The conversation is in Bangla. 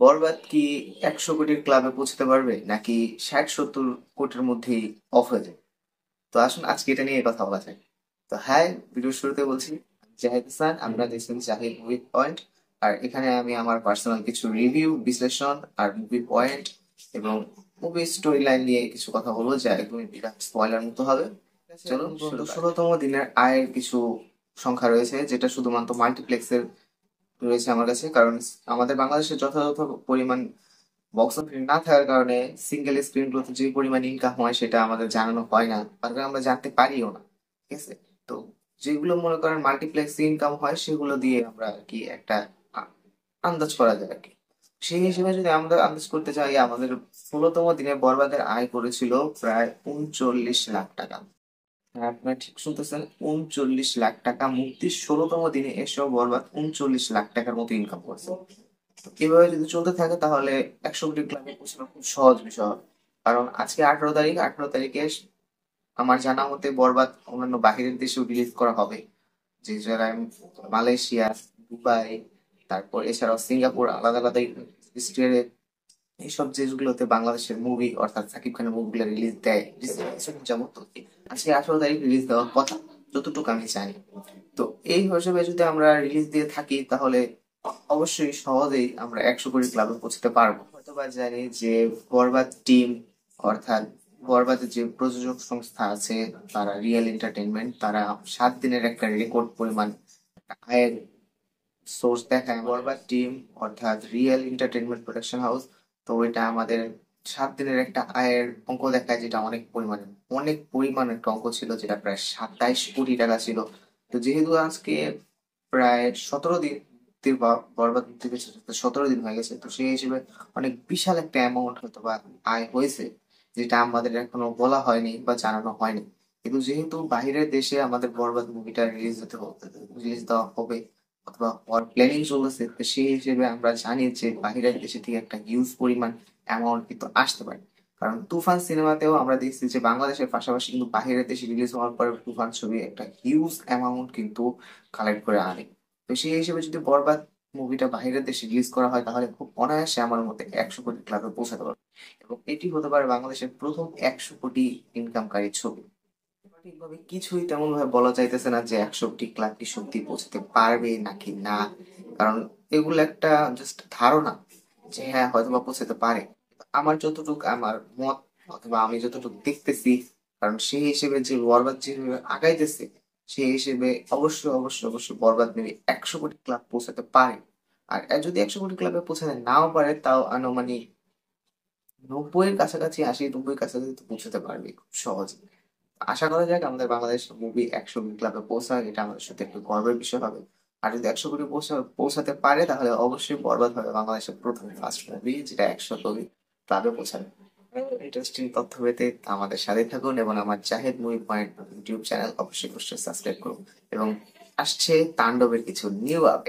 বরবাদ কি 100 কোটির ক্লাবে পৌঁছতে পারবে নাকি 60-70 কোটির মধ্যেই অফ হয়ে যাবে? তো আসুন আজকে এটা নিয়ে কথা বলা যায়। তো হ্যাঁ, ভিডিওর শুরুতে বলছি জাহিদ হাসান, আমরা দেখছেন জাহিদ মুভি পয়েন্ট। আর এখানে আমি আমার পার্সোনাল কিছু রিভিউ, বিশ্লেষণ আর মুভি পয়েন্ট এবং মুভি স্টোরি লাইন নিয়ে কিছু কথা বলবো, যা একদমই বিরাট স্পয়লার মতো হবে। চলো এখন পর্যন্ত 16তম দিনের আয়ের কিছু সংখ্যা রয়েছে, যেটা শুধুমাত্র মাল্টিপ্লেক্সের রয়েছে আমার কাছে, কারণ আমাদের বাংলাদেশে যথাযথ পরিমাণ বক্স অফিস না থাকার কারণে সিঙ্গেল স্ক্রিনগুলোতে যে পরিমাণ ইনকাম হয় সেটা আমাদের জানানো হয় না, আর আমরা জানতে পারিও না। ঠিক আছে? তো যেগুলো মনে করেন মাল্টিপ্লেক্স ইনকাম হয় সেগুলো দিয়ে আমরা আর কি একটা আ- আন্দাজ করা যায় আর কি। সেই হিসেবে যদি আমরা আন্দাজ করতে চাই, আমাদের 16তম দিনে বরবাদের আয় করেছিল প্রায় 39 লাখ টাকা। হ্যাঁ, আপনারা ঠিক শুনতেছেন, 39 লাখ টাকা। মুক্তির 16তম দিনে এসেও বরবাদ 39 লাখ টাকার মতো ইনকাম করছে। তো এভাবে যদি চলতে থাকে তাহলে 100 কোটি ক্লাবে পৌঁছানো খুব সহজ বিষয় হবে। কারণ আজকে 18 তারিখ, 18 তারিখে আমার জানা মতে বরবাদ অন্যান্য বাহিরের দেশেও রিলিজ করা হবে। যে জায়গায় মালয়েশিয়া, দুবাই, তারপর এছাড়াও সিঙ্গাপুর, আলাদা আলাদা স্টেটে, এইসব দেশগুলোতে বাংলাদেশের মুভি অর্থাৎ সাকিব খানের মুভিগুলো রিলিজ দেয়। যেমন তো আজকে 18 তারিখ রিলিজ দেওয়ার কথা, যতটুকু আমি জানি। তো এই হিসেবে যদি আমরা রিলিজ দিয়ে থাকি তাহলে অবশ্যই সহজেই আমরা 100 কোটি ক্লাবে পৌঁছতে পারবো। হয়তোবা জানি যে বরবাদ টিম অর্থাৎ বরবাদের যে প্রযোজক সংস্থা আছে, তারা রিয়েল এন্টারটেইনমেন্ট, তারা 7 দিনের একটা রেকর্ড পরিমাণ আয়ের সোর্স দেখায়। বরবাদ টিম অর্থাৎ রিয়েল এন্টারটেইনমেন্ট প্রোডাকশন হাউস, তো এটা আমাদের 7 দিনের একটা আয়ের অঙ্ক দেখায়, যেটা অনেক পরিমাণ একটা অঙ্ক ছিল, যেটা প্রায় 27 কোটি টাকা ছিল। তো যেহেতু আজকে প্রায় 17 দিন বরবাদ থেকে 17 দিন হয়ে গেছে, তো সেই হিসেবে অনেক বিশাল একটা অ্যামাউন্ট হয়তো বা আয় হয়েছে, যেটা আমাদের এখনো বলা হয়নি বা জানানো হয়নি। কিন্তু যেহেতু বাইরের দেশে আমাদের বরবাদ মুভিটা রিলিজ দেওয়া হবে অথবা হওয়ার প্ল্যানিং চলতেছে, তো সেই হিসেবে আমরা জানি যে বাইরের দেশে থেকে একটা হিউজ পরিমাণ অ্যামাউন্ট কিন্তু আসতে পারে। কারণ তুফান সিনেমাতেও আমরা দেখছি যে বাংলাদেশের পাশাপাশি কিন্তু বাইরের দেশে রিলিজ হওয়ার পরে তুফান ছবি একটা হিউজ অ্যামাউন্ট কিন্তু কালেক্ট করে আনে। তো সেই হিসেবে যদি বরবাদ মুভিটা বাইরের দেশে রিলিজ করা হয় তাহলে খুব অনায়াসে আমার মতে 100 কোটি ক্লাবে পৌঁছাতে পারবে, এবং এটি হতে পারে বাংলাদেশের প্রথম 100 কোটি ইনকামকারী ছবি। সঠিকভাবে কিছুই তেমন ভাবে বলা যাইতেছে না যে 100 কোটি ক্লাব কি সত্যি পৌঁছাতে পারবে নাকি না। কারণ এগুলো একটা জাস্ট ধারণা যে হ্যাঁ হয়তো বা পৌঁছাতে পারে। আমার যতটুকু আমার মত অথবা আমি যতটুকু দেখতেছি, কারণ সেই হিসেবে যে বরবাদ যেভাবে আগাইতেছে, সেই হিসেবে অবশ্যই অবশ্যই অবশ্যই বরবাদ মেবি 100 কোটি ক্লাব পৌঁছাতে পারে। আর যদি 100 কোটি ক্লাবে পৌঁছাতে নাও পারে, তাও আনুমানিক 90-এর কাছাকাছি, 80-90-এর কাছাকাছি তো পৌঁছাতে পারবে খুব সহজে। আশা করা যাক আমাদের বাংলাদেশ মুভি 100 কোটি ক্লাবে পৌঁছায়, এটা আমাদের সাথে একটু গর্বের বিষয় হবে। আর যদি 100 কোটি পৌঁছাতে পারে তাহলে অবশ্যই বরবাদ হবে বাংলাদেশের প্রথম ফার্স্ট মুভি যেটা 100 কোটি ক্লাবে পৌঁছাবে। ইন্টারেস্টিং তথ্য পেতে আমাদের সাথে থাকুন, এবং আমার Zahed movie point YouTube channel অবশ্যই অবশ্যই সাবস্ক্রাইব করুন। এবং আসছে তাণ্ডবের কিছু নিউ আপডেট।